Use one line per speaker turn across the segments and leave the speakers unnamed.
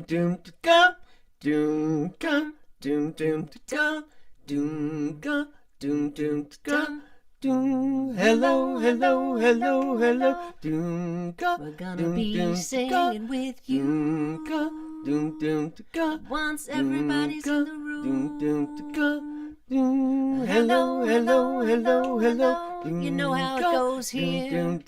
doom doom ga, doom ga, doom doom ga, doom ga, doom doom ga. Doom, hello, hello, hello, hello. Doom, ga,
we're gonna
doom,
be
doom,
singing
ga,
with
doom, ga,
you
doom, doom, ga,
once everybody's
doom,
in the room.
doom, doom, ga, doom, hello, hello, hello, hello.
You know how it goes here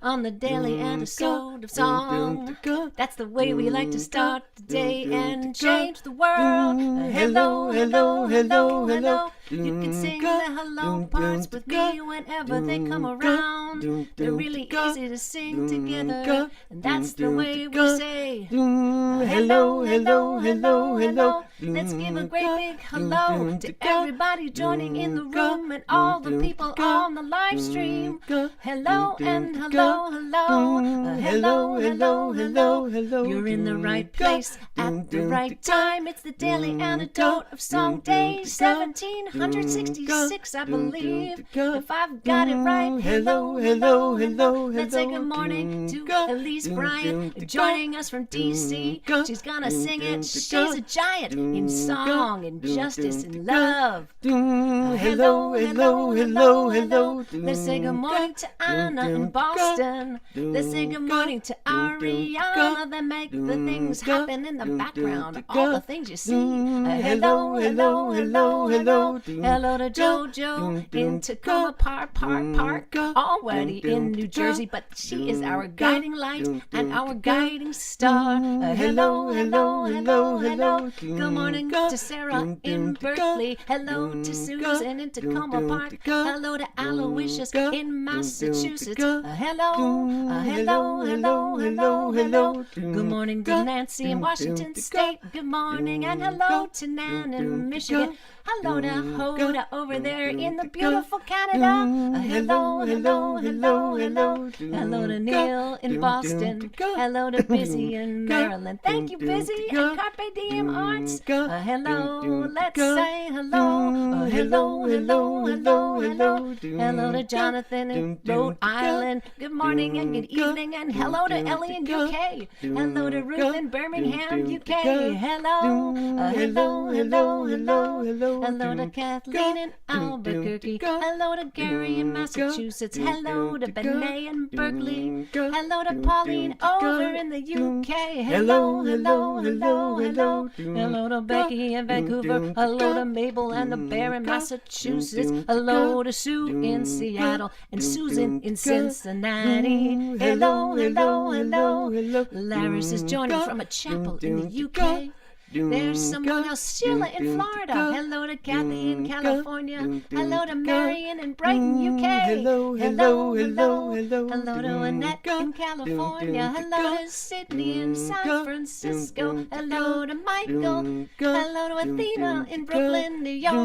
on the Daily Antidote of Song. That's the way we like to start the day and change the world. Hello, hello, hello, hello. You can sing the hello parts with me whenever they come around. They're really easy to sing together, and that's the way we say hello, hello, hello, hello. Let's give a great big hello to everybody joining in the room and all the people on the live stream. Hello and hello, hello, hello, hello, hello, hello. You're in the right place at the right time. It's the Daily Antidote of Song, day 1766, I believe, if I've got it right. Hello, hello, hello. Let's say good morning to Elise Bryant, joining us from D.C. She's gonna sing it. She's a giant in song and justice and love. Hello, hello, hello, hello. Let's say good morning to Anna in Boston. Let's say good morning to Ariana, that make the things happen in the background, all the things you see. Hello, hello, hello, hello. Hello to Jojo in Tacoma Park, already in New Jersey, but she is our guiding light and our guiding star. Hello, hello, hello, hello. Good morning to Sarah in Berkeley. Hello to Susan in Tacoma Park. Hello to Aloysius in Massachusetts. Hello, hello, hello, hello, hello. Good morning to Nancy in Washington State. Good morning and hello to Nan in Michigan. Hello to Hoda over there in the beautiful Canada. Hello, hello, hello, hello. Hello to Neil in Boston. Hello to Busy in Maryland. Thank you, Busy and Carpe Diem Arts. Hello, let's say hello. Hello, hello, hello, hello. Hello to Jonathan in Rhode Island. Good morning and good evening, and hello to Ellie in UK. Hello to Ruth in Birmingham, UK. Hello, hello, hello, hello, hello. Hello to Kathleen in Albuquerque. Hello to Gary in Massachusetts. Hello to Benet in Berkeley. Hello to Pauline over in the UK. Hello, hello, hello, hello. Hello to Becky in Vancouver. Hello to Mabel and the Bear in Massachusetts. Hello to Sue in Seattle and Susan in Cincinnati. Hello, hello, hello, hello. Laris is joining from a chapel in the UK. There's someone else, Sheila in Florida. Hello to Kathy in California. Hello to Marion in Brighton, UK. Hello, hello, hello, hello. Hello to Annette in California. Hello to Sydney in San Francisco. Hello to Michael. Hello to Athena in Brooklyn, New York.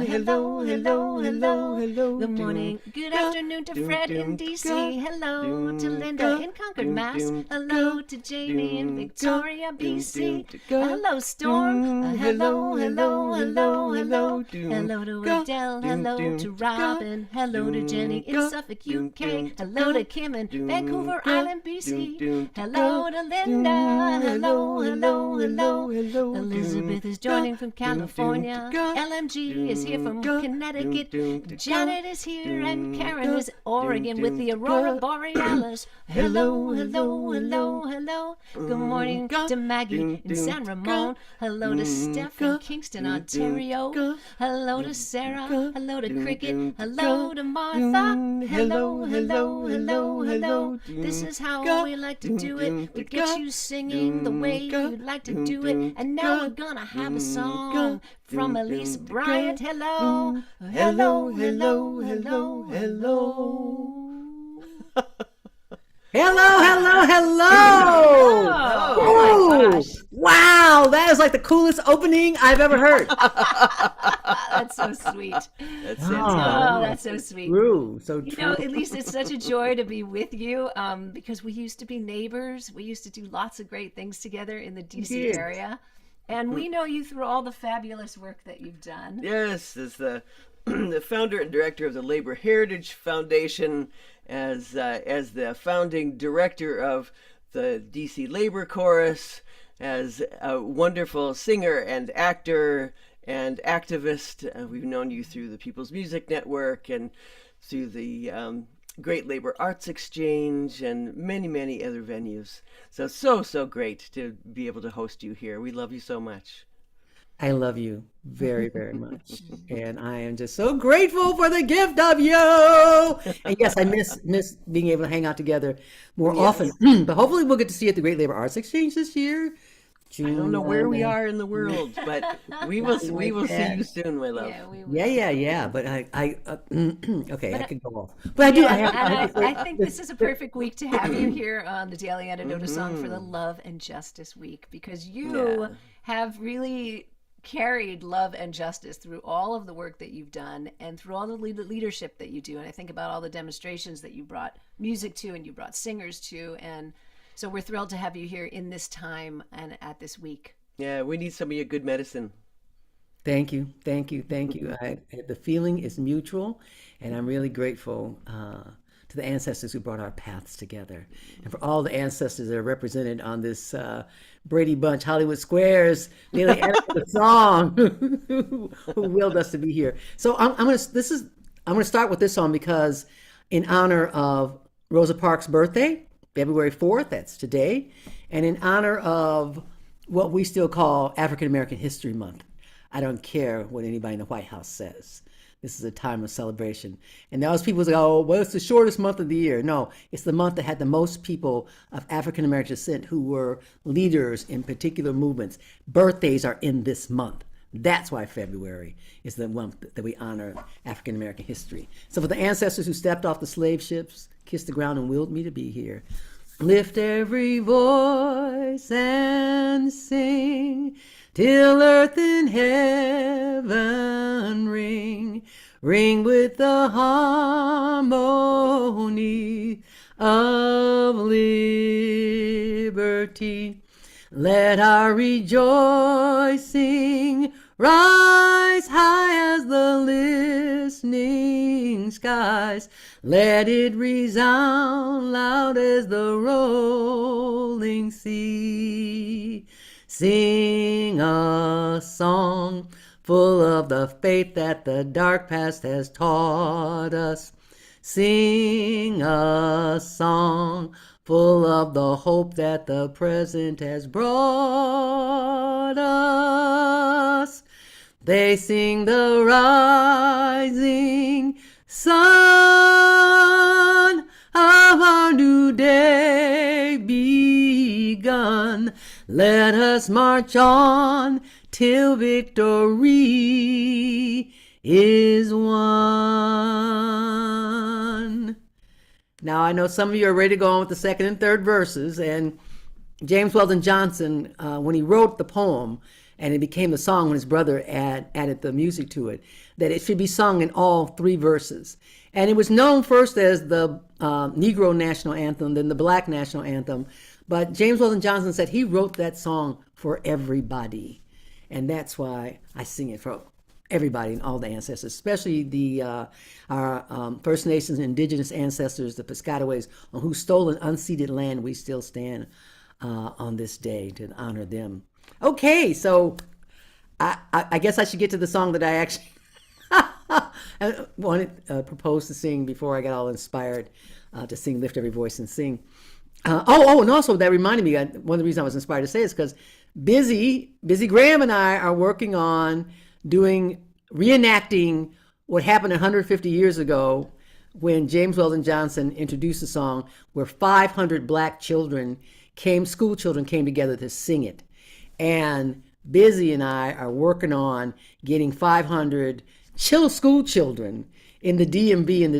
Hello, hello, hello, hello. Good morning, good afternoon to Fred in DC. Hello to Linda in Concord, Mass. Hello to Jamie in Victoria, BC. Hello, Storm. Hello, hello, hello, hello. Hello to Adele. Hello to Robin. Hello to Jenny in Suffolk, UK. Hello to Kim in Vancouver Island, BC. Hello to Linda. Hello, hello, hello, hello. Elizabeth is joining from California. LMG is here from Connecticut. Janet is here and Karen is in Oregon with the Aurora Borealis. Hello, hello, hello, hello. Good morning to Maggie in San Ramon. Hello to Steph in Kingston, Ontario. Hello to Sarah. Hello to Cricket. Hello to Martha. Hello, hello, hello, hello. This is how we like to do it. We get you singing the way you'd like to do it. And now we're gonna have a song from Elise Bryant. Hello, hello, hello, hello, hello.
Hello, hello, hello!
Oh my gosh.
Wow, that is like the coolest opening I've ever heard.
That's so sweet.
That's
Oh, that's so sweet.
True, so true.
You know, at least it's such a joy to be with you because we used to be neighbors. We used to do lots of great things together in the DC area. And we know you through all the fabulous work that you've done.
Yes, as the founder and director of the Labor Heritage Foundation, as the founding director of the DC Labor Chorus, as a wonderful singer and actor and activist. We've known you through the People's Music Network and through the Great Labor Arts Exchange and many, many other venues. So great to be able to host you here. We love you so much.
I love you very, very much. And I am just so grateful for the gift of you. And yes, I miss being able to hang out together more often. But hopefully we'll get to see you at the Great Labor Arts Exchange this year.
I don't know where we are in the world, but we will see you soon, my love.
Yeah, we will.
Yeah. But okay, I could go off. But I do.
I think this is a perfect week to have you here on the Daily Antidote of Song for the Love and Justice Week, because you have really carried love and justice through all of the work that you've done and through all the leadership that you do. And I think about all the demonstrations that you brought music to and you brought singers to. And so we're thrilled to have you here in this time and at this week.
Yeah, we need some of your good medicine.
Thank you. The feeling is mutual, and I'm really grateful to the ancestors who brought our paths together, and for all the ancestors that are represented on this Brady Bunch Hollywood Squares Daily Antidote of Song who willed us to be here. So I'm gonna start with this song because in honor of Rosa Parks' birthday, February 4th, that's today, and in honor of what we still call African American History Month. I don't care what anybody in the White House says. This is a time of celebration. And those people say, oh, well, it's the shortest month of the year. No, it's the month that had the most people of African American descent who were leaders in particular movements. Birthdays are in this month. That's why February is the month that we honor African American history. So for the ancestors who stepped off the slave ships, kissed the ground and willed me to be here, lift every voice and sing till earth and heaven ring with the harmony of liberty. Let our rejoicing rise high as the listening skies. Let it resound loud as the rolling sea. Sing a song full of the faith that the dark past has taught us. Sing a song full of the hope that the present has brought us. They sing the rising sun of our new day begun. Let us march on till victory is won. Now, I know some of you are ready to go on with the second and third verses, and James Weldon Johnson, when he wrote the poem, and it became the song when his brother added the music to it, that it should be sung in all three verses. And it was known first as the Negro National Anthem, then the Black National Anthem. But James Weldon Johnson said he wrote that song for everybody. And that's why I sing it for everybody and all the ancestors, especially our First Nations and Indigenous ancestors, the Piscataways, on whose stolen, unceded land we still stand on this day to honor them. Okay, so I guess I should get to the song that I actually proposed to sing before I got all inspired to sing Lift Every Voice and Sing. And also that reminded me, one of the reasons I was inspired to say is because Busy Graham and I are working on reenacting what happened 150 years ago when James Weldon Johnson introduced a song where 500 black school children came together to sing it. And Busy and I are working on getting 500 school children in the DMV, in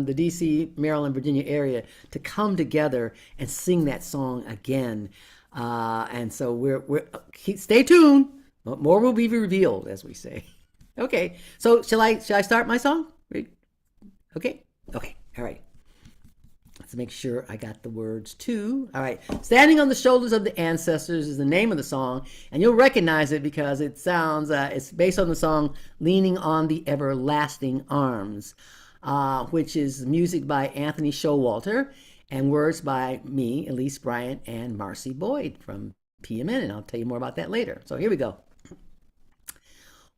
the DC, Maryland, Virginia area to come together and sing that song again. And so stay tuned. More will be revealed, as we say. Okay, so shall I start my song? Okay, all right. Let's make sure I got the words too. All right, Standing on the Shoulders of the Ancestors is the name of the song, and you'll recognize it because it sounds, it's based on the song Leaning on the Everlasting Arms, which is music by Anthony Showalter and words by me, Elise Bryant, and Marcy Boyd from PMN, and I'll tell you more about that later. So here we go.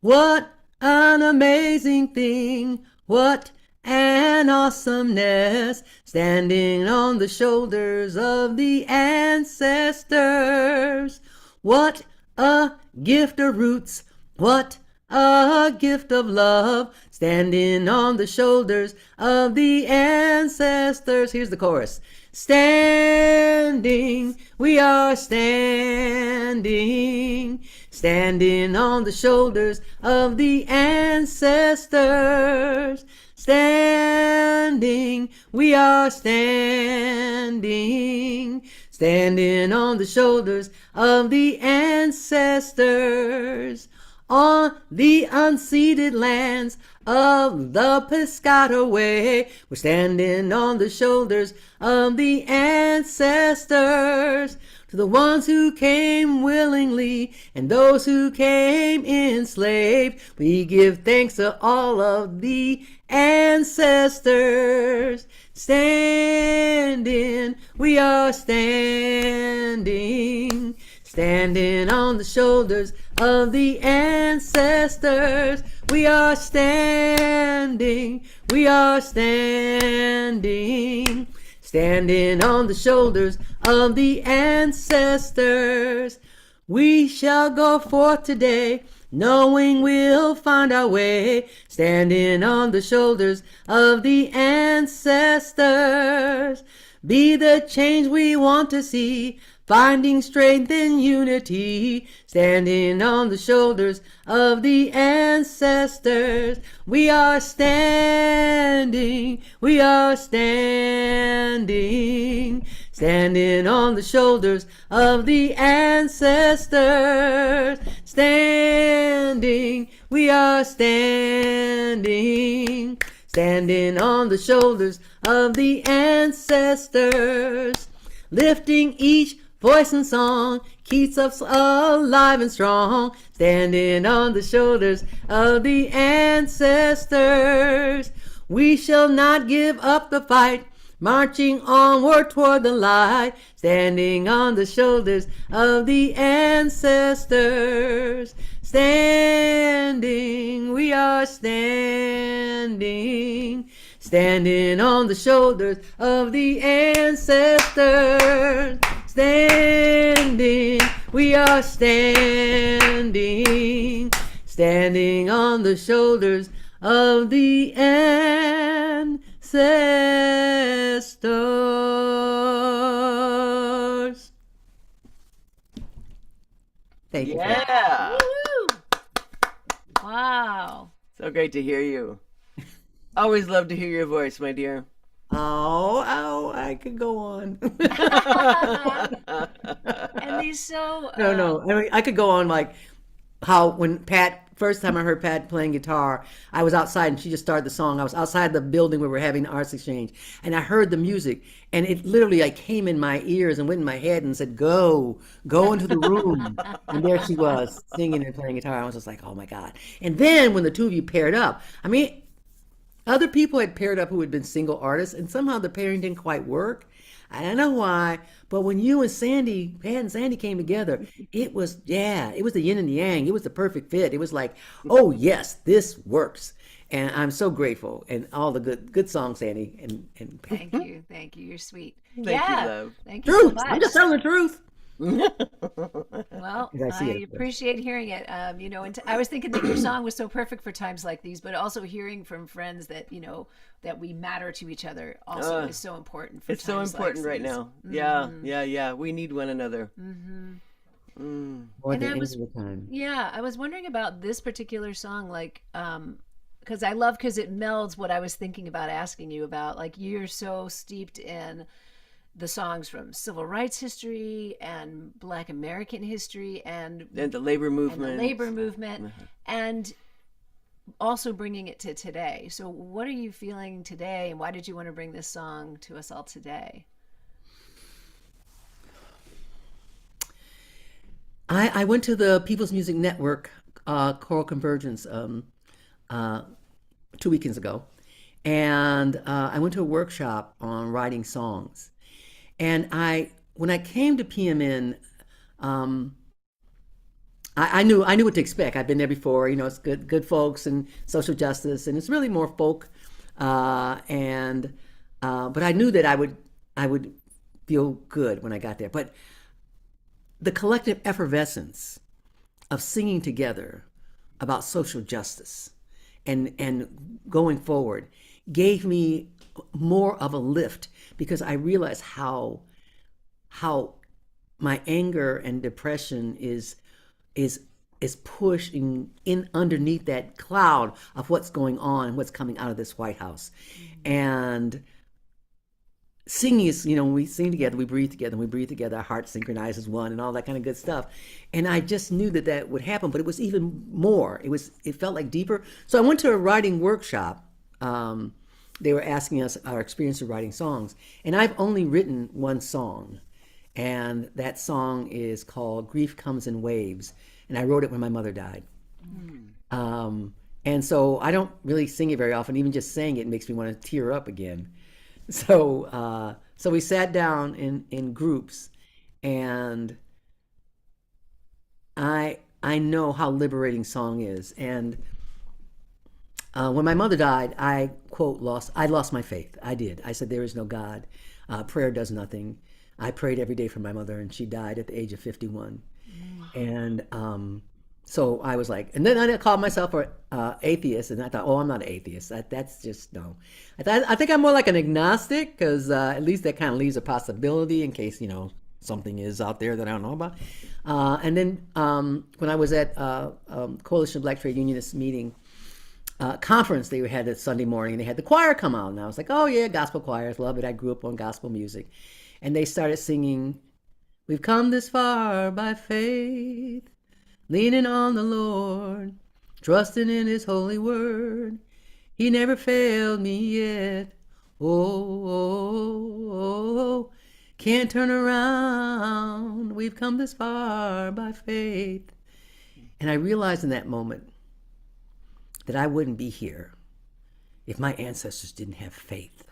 What an amazing thing, what an awesomeness, standing on the shoulders of the ancestors. What a gift of roots, what a gift of love, standing on the shoulders of the ancestors. Here's the chorus. Standing, we are standing, standing on the shoulders of the ancestors. Standing, we are standing, standing on the shoulders of the ancestors. On the unceded lands of the Piscataway, we're standing on the shoulders of the ancestors. To the ones who came willingly and those who came enslaved, we give thanks to all of the ancestors. Standing, we are standing, standing on the shoulders of the ancestors. We are standing, we are standing, standing on the shoulders of the ancestors. We shall go forth today, knowing we'll find our way, standing on the shoulders of the ancestors. Be the change we want to see, finding strength in unity, standing on the shoulders of the ancestors. We are standing, we are standing, standing on the shoulders of the ancestors. Standing, we are standing, standing on the shoulders of the ancestors. Lifting each voice and song keeps us alive and strong, standing on the shoulders of the ancestors. We shall not give up the fight, marching onward toward the light, standing on the shoulders of the ancestors. Standing, we are standing, standing on the shoulders of the ancestors. Standing, we are standing, standing on the shoulders of the ancestors. Thank you.
Yeah.
Woo! Wow.
So great to hear you. Always love to hear your voice, my dear.
Oh, I could go on.
And these so
No. I mean, I could go on like how when first time I heard Pat playing guitar, I was outside and she just started the song. I was outside the building where we were having the arts exchange, and I heard the music, and it literally like came in my ears and went in my head and said, go into the room. And there she was singing and playing guitar. I was just like, oh my God. And then when the two of you paired up, I mean, other people had paired up who had been single artists, and somehow the pairing didn't quite work. I don't know why, but when you and Sandy, Pat and Sandy came together, it was the yin and the yang. It was the perfect fit. It was like, oh yes, this works. And I'm so grateful, and all the good songs, Sandy and Pat.
Thank you. You're sweet.
Thank you, love.
Thank you so
Truth.
much.
I'm just telling the truth.
Well,
I see
I
it.
appreciate hearing it. And I was thinking that your song was so perfect for times like these, but also hearing from friends that that we matter to each other also is so important for
It's so
times
important
like
right
these.
now. Yeah. We need one another.
More than any other time.
Yeah, I was wondering about this particular song, like, because it melds what I was thinking about asking you about. Like, you're so steeped in the songs from civil rights history and Black American history and
the labor movement.
And also bringing it to today. So what are you feeling today, and why did you want to bring this song to us all today?
I went to the People's Music Network Choral Convergence 2 weekends ago, and I went to a workshop on writing songs. And when I came to PMN, um, I knew what to expect. I've been there before. It's good folks and social justice, and it's really more folk. And but I knew that I would feel good when I got there. But the collective effervescence of singing together about social justice and going forward gave me more of a lift, because I realized how my anger and depression is pushing in underneath that cloud of what's going on and what's coming out of this White House. And singing is, when we sing together, we breathe together, and we breathe together, our hearts synchronize as one, and all that kind of good stuff. And I just knew that that would happen, but it was even more. It felt like deeper. So I went to a writing workshop. They were asking us our experience of writing songs, and I've only written one song, and that song is called "Grief Comes in Waves," and I wrote it when my mother died. And so I don't really sing it very often. Even just saying it makes me want to tear up again. So we sat down in groups, and I know how liberating song is. And when my mother died, I lost my faith. I did. I said, there is no God. Prayer does nothing. I prayed every day for my mother, and she died at the age of 51. And so I was like, and then I called myself an atheist, and I thought, oh, I'm not an atheist. That's just, no. I think I'm more like an agnostic, because at least that kind of leaves a possibility in case, something is out there that I don't know about. And then when I was at Coalition of Black Trade Unionists meeting, conference they had this Sunday morning, and they had the choir come out, and I was like, oh yeah, gospel choirs, love it. I grew up on gospel music. And they started singing, "We've come this far by faith, leaning on the Lord, trusting in his holy word. He never failed me yet. Oh, oh, oh, can't turn around. We've come this far by faith." And I realized in that moment that I wouldn't be here if my ancestors didn't have faith.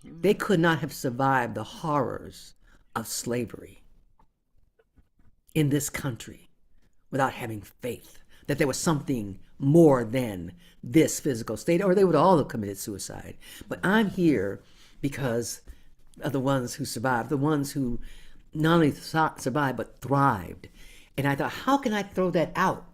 They could not have survived the horrors of slavery in this country without having faith that there was something more than this physical state, or they would all have committed suicide. But I'm here because of the ones who survived, the ones who not only survived but thrived. And I thought, how can I throw that out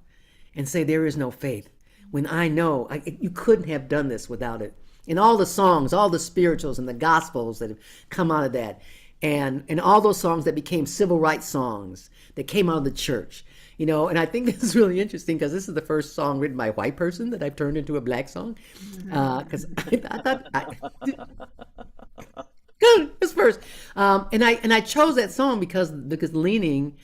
and say there is no faith when I know you couldn't have done this without it? And all the songs, all the spirituals and the gospels that have come out of that, and all those songs that became civil rights songs that came out of the church, and I think this is really interesting, because this is the first song written by a white person that I've turned into a black song, because I thought good, it's first, and I chose that song because leaning,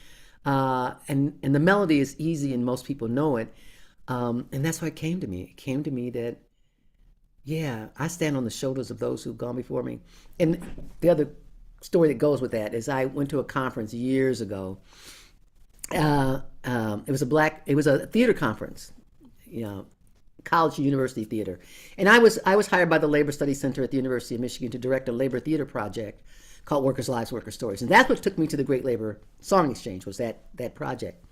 and the melody is easy and most people know it, and that's why it came to me. It came to me that, yeah, I stand on the shoulders of those who've gone before me. And the other story that goes with that is I went to a conference years ago. It was a theater conference, college and university theater. And I was hired by the Labor Studies Center at the University of Michigan to direct a labor theater project called Workers' Lives, Workers' Stories. And that's what took me to the Great Labor Song Exchange, was that project.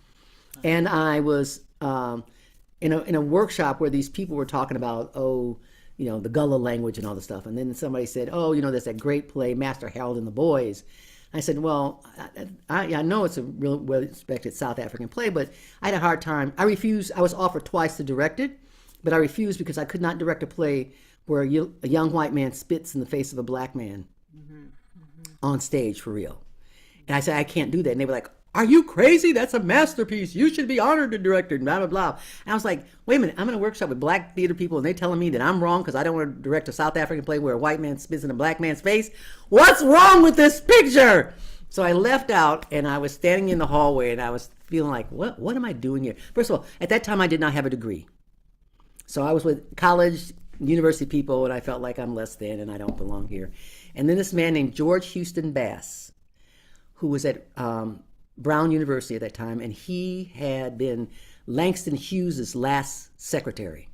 And I was in a workshop where these people were talking about, the Gullah language and all the stuff. And then somebody said, there's that great play, Master Harold and the Boys. I said, well, I know it's a real well-respected South African play, but I had a hard time. I refused. I was offered twice to direct it, but I refused because I could not direct a play where a young white man spits in the face of a black man on stage for real. And I said, I can't do that. And they were like, are you crazy? That's a masterpiece. You should be honored to direct it, blah, blah, blah. And I was like, wait a minute, I'm in a workshop with black theater people, and they're telling me that I'm wrong because I don't want to direct a South African play where a white man spits in a black man's face? What's wrong with this picture? So I left out, and I was standing in the hallway, and I was feeling like, what am I doing here? First of all, at that time, I did not have a degree. So I was with college, university people, and I felt like I'm less than, and I don't belong here. And then this man named George Houston Bass, who was at Brown University at that time, and he had been Langston Hughes's last secretary,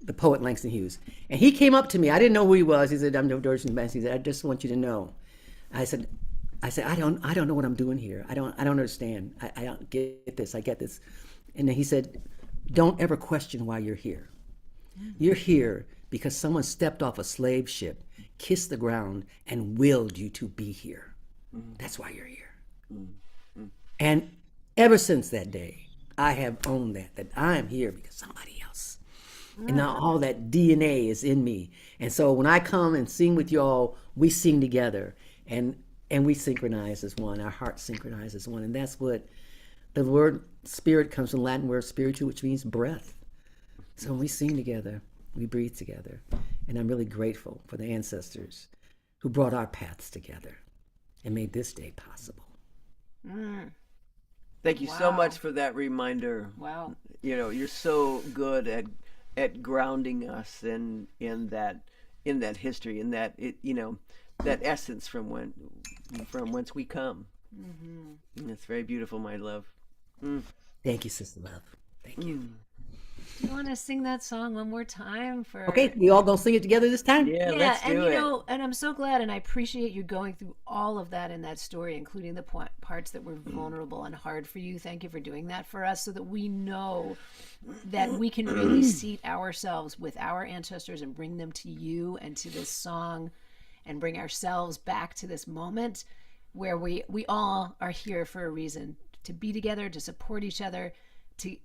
the poet Langston Hughes. And he came up to me. I didn't know who he was. He said, I'm George Houston Bass. He said, I just want you to know. I said, I said, I don't know what I'm doing here. I don't understand. I don't get this. I get this. And then he said, don't ever question why you're here. You're here because someone stepped off a slave ship, kissed the ground, and willed you to be here. That's why you're here. And ever since that day, I have owned that I'm here because somebody else. And now all that DNA is in me. And so when I come and sing with y'all, we sing together and we synchronize as one. Our hearts synchronize as one. And that's what the word spirit comes from Latin word spiritu, which means breath. So when we sing together, we breathe together. And I'm really grateful for the ancestors who brought our paths together and made this day possible.
Thank you so much for that reminder.
Wow.
You know, you're so good at grounding us in that history, in that that essence from whence we come. It's very beautiful, my love.
Thank you, Sister Love. Thank you.
Do you want to sing that song one more time for?
Okay, we all gonna sing it together this time?
Yeah, let's do it.
And I'm so glad, and I appreciate you going through all of that in that story, including the parts that were vulnerable and hard for you. Thank you for doing that for us, so that we know that we can really seat ourselves with our ancestors and bring them to you and to this song, and bring ourselves back to this moment where we all are here for a reason, to be together, to support each other, to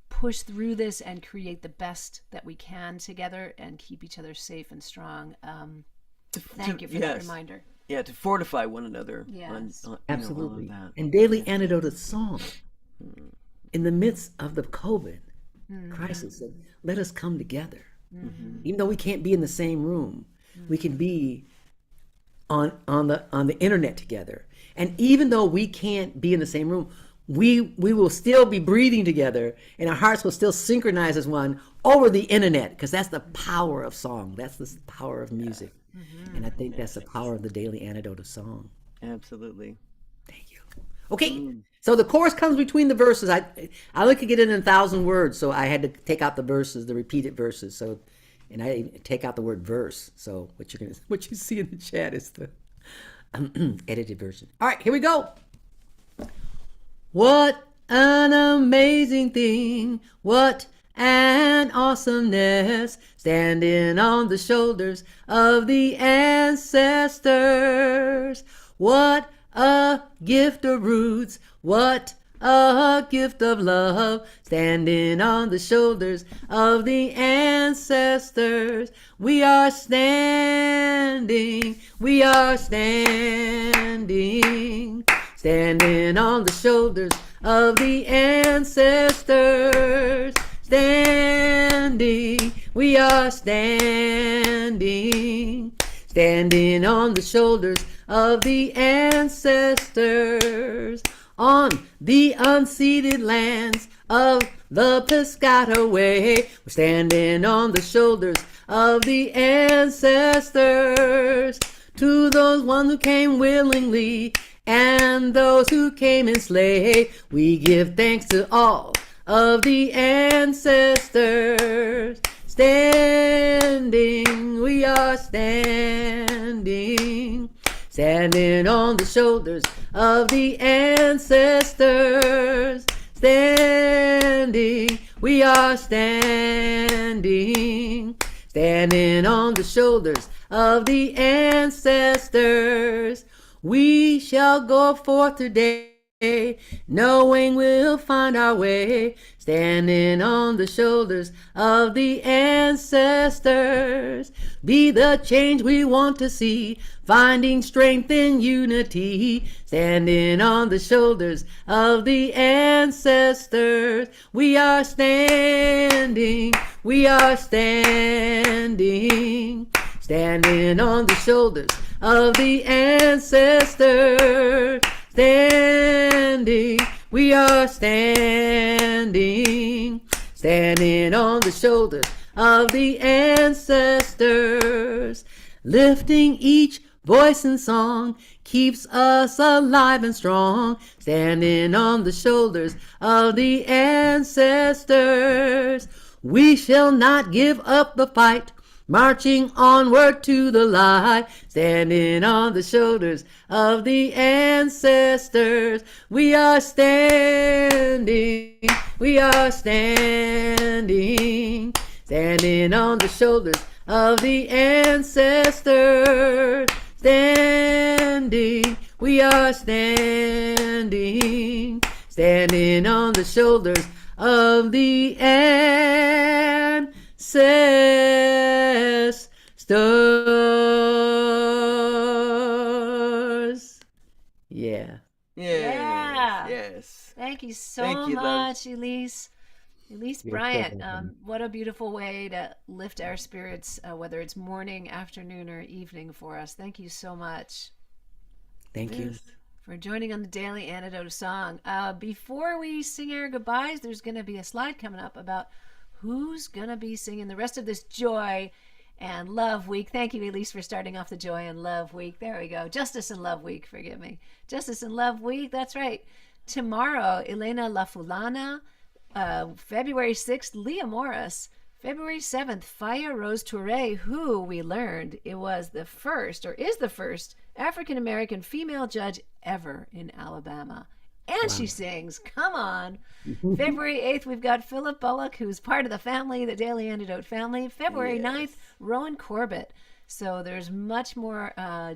push through this and create the best that we can together and keep each other safe and strong. Thank you for that reminder.
Yeah, to fortify one another.
Yes.
On
Absolutely.
all of that.
And Daily Antidote of Song, in the midst of the COVID crisis, said, let us come together. Even though we can't be in the same room, we can be on the internet together. And even though we can't be in the same room, we will still be breathing together, and our hearts will still synchronize as one over the internet, because that's the power of song. That's the power of music. And I think that's the power of the Daily Antidote of Song.
Absolutely.
Thank you. Okay, so the chorus comes between the verses. I like to get it in 1,000 words, so I had to take out the verses, the repeated verses. So, and I take out the word verse. So what you see in the chat is the edited version. All right, here we go. What an amazing thing, what an awesomeness, standing on the shoulders of the ancestors. What a gift of roots, what a gift of love, standing on the shoulders of the ancestors. We are standing, standing on the shoulders of the ancestors. Standing, we are standing, standing on the shoulders of the ancestors. On the unceded lands of the Piscataway, we're standing on the shoulders of the ancestors. To those one who came willingly and those who came enslaved, we give thanks to all of the ancestors. Standing, we are standing, standing on the shoulders of the ancestors. Standing, we are standing, standing on the shoulders of the ancestors. We shall go forth today, knowing we'll find our way, standing on the shoulders of the ancestors. Be the change we want to see, finding strength in unity, standing on the shoulders of the ancestors. We are standing, standing on the shoulders of the ancestors. Standing, we are standing, standing on the shoulders of the ancestors. Lifting each voice and song keeps us alive and strong, standing on the shoulders of the ancestors. We shall not give up the fight, marching onward to the light, standing on the shoulders of the ancestors. We are standing, standing on the shoulders of the ancestors. Standing, we are standing, standing on the shoulders of the ancestors. Yeah.
Yeah.
Yes.
Thank you so
Thank you, love.
much, Elise. Elise
You're so
Bryant,
welcome.
what a beautiful way to lift our spirits, whether it's morning, afternoon, or evening for us. Thank you so much
Thank you.
for joining on the Daily Antidote of Song. Before we sing our goodbyes, there's going to be a slide coming up about who's going to be singing the rest of this Joy and Love Week. Thank you, Elise, for starting off the Joy and Love Week. There we go. Justice and Love Week, forgive me. Justice and Love Week, that's right. Tomorrow, Elena LaFulana. February 6th, Leah Morris. February 7th, Faya Rose Touré, who we learned it was the first, or is the first, African-American female judge ever in Alabama. And she sings, come on. February 8th, we've got Philip Bullock, who's part of the family, the Daily Antidote family. February 9th, Rowan Corbett. So there's much more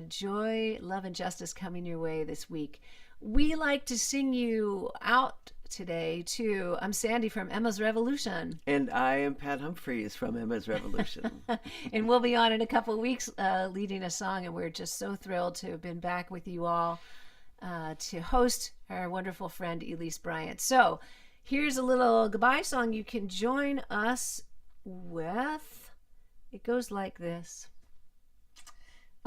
joy, love, and justice coming your way this week. We like to sing you out today too. I'm Sandy from Emma's Revolution.
And I am Pat Humphreys from Emma's Revolution.
And we'll be on in a couple of weeks leading a song, and we're just so thrilled to have been back with you all to host our wonderful friend Elise Bryant. So here's a little goodbye song you can join us with. It goes like this.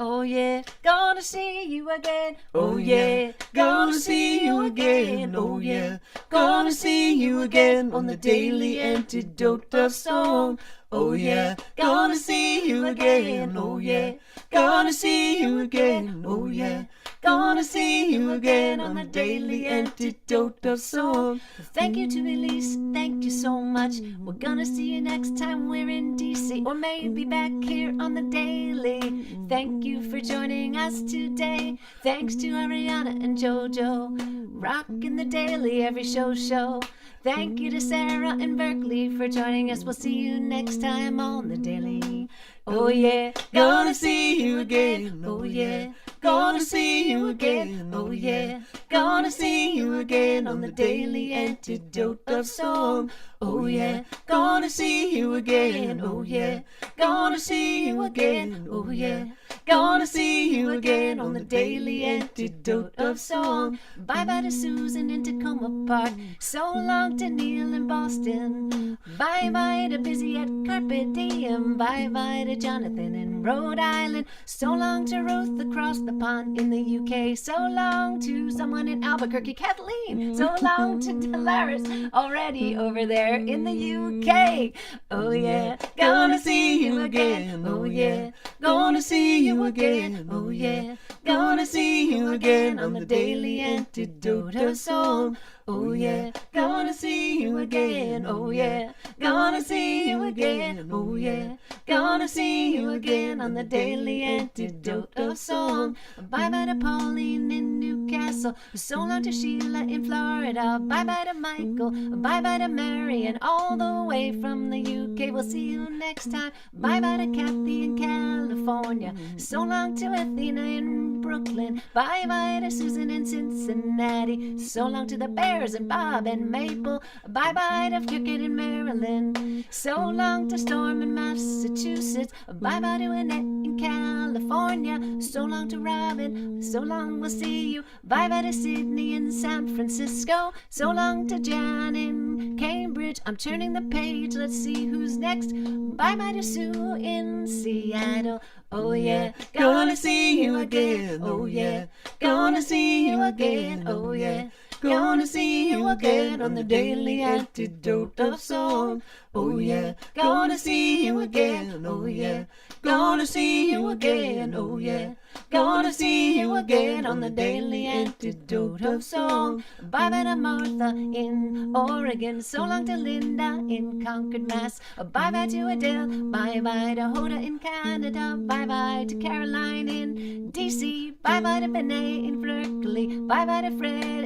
Oh yeah, gonna see you again. Oh yeah, gonna see you again. Oh yeah, gonna see you again on the Daily Antidote of Song. Oh yeah, gonna see you again. Oh yeah, gonna see you again. Oh yeah, gonna see you again on the Daily Antidote of Song. Thank you to Elise, thank you so much. We're gonna see you next time we're in DC, or maybe back here on the Daily. Thank you for joining us today. Thanks to Ariana and JoJo, rocking the Daily every show. Thank you to Sarah in Berkeley for joining us. We'll see you next time on the Daily. Oh yeah, gonna see you again. Oh yeah, gonna see you again. Oh yeah, gonna see you again on the Daily Antidote of Song. Oh yeah, gonna see you again. Oh yeah, gonna see you again. Oh yeah, gonna see you again on the Daily Antidote of Song. Bye bye to Susan in Tacoma Park. So long to Neil in Boston. Bye bye to Busy at Carpe Diem. Bye bye to Jonathan in Rhode Island. So long to Ruth across the pond in the UK. So long to someone in Albuquerque, Kathleen. So long to Dolores already over there in the UK. Oh yeah, gonna see you again. Oh yeah, gonna see you again. Oh yeah, gonna see you again on the Daily Antidote of Song. Oh yeah, gonna see you again. Oh yeah, gonna see you again. Oh yeah, gonna see you again on the Daily Antidote of Song. Bye bye to Pauline in Newcastle. So long to Sheila in Florida. Bye bye to Michael. Bye bye to Mary and all the way from the UK. We'll see you next time. Bye bye to Kathy in California. So long to Athena in Brooklyn. Bye bye to Susan in Cincinnati. So long to the Bears and Bob and Maple. Bye bye to Cricket in Maryland. So long to Storm in Massachusetts. Bye bye to Annette in California. So long to Robin. So long, we'll see you. Bye bye to Sydney in San Francisco. So long to Jan in Cambridge. I'm turning the page. Let's see who's next. Bye bye to Sue in Seattle. Oh yeah, gonna see you again. Oh yeah, gonna see you again. Oh yeah,
Gonna see you again on the Daily Antidote of Song. Oh yeah, gonna see you again. Oh yeah, gonna see you again. Oh yeah, gonna see you again on the Daily Antidote of Song.
Bye-bye to Martha in Oregon. So long to Linda in Concord, Mass. Bye-bye to Adele. Bye-bye to Hoda in Canada. Bye-bye to Caroline in D.C. Bye-bye to Benay in Berkeley. Bye-bye to Fred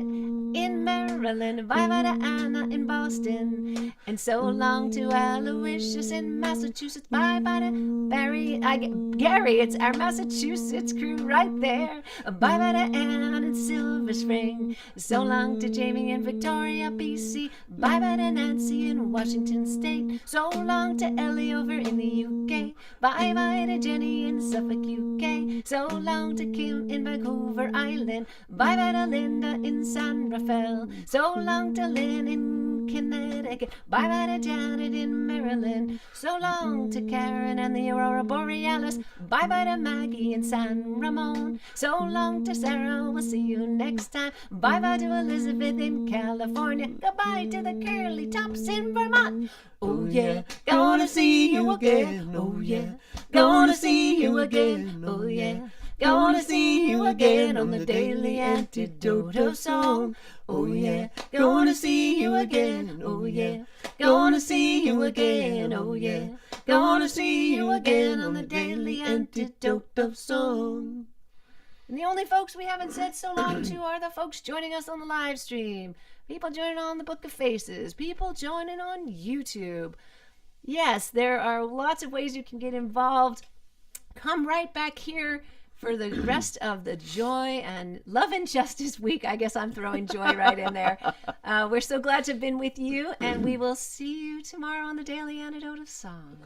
in Maryland. Bye-bye to Anna in Boston. And so long to Aloysius in Massachusetts. Bye-bye to Gary. It's our Massachusetts crew right there. Bye-bye to Ann in Silver Spring. So long to Jamie in Victoria, BC. Bye-bye to Nancy in Washington State. So long to Ellie over in the UK. Bye-bye to Jenny in Suffolk, UK. So long to Kim in Vancouver Island. Bye-bye to Linda in San Rafael. So long to Lynn in Connecticut. Bye-bye to Janet in Maryland. So long to Karen and the Aurora Borealis. Bye-bye to Maggie in San Ramon. So long to Sarah, we'll see you next time. Bye-bye to Elizabeth in California. Goodbye to the curly tops in Vermont.
Oh yeah, gonna see you again. Oh yeah, gonna see you again. Oh yeah, gonna see you again on the Daily Antidote of Song. Oh yeah, gonna see you again. Oh yeah, gonna see you again. Oh yeah, gonna see you again on the Daily Antidote of Song.
And the only folks we haven't said so long to are the folks joining us on the live stream. People joining on the Book of Faces. People joining on YouTube. Yes, there are lots of ways you can get involved. Come right back here for the rest of the Joy and Love and Justice Week. I guess I'm throwing joy right in there. We're so glad to have been with you, and we will see you tomorrow on the Daily Antidote of Song.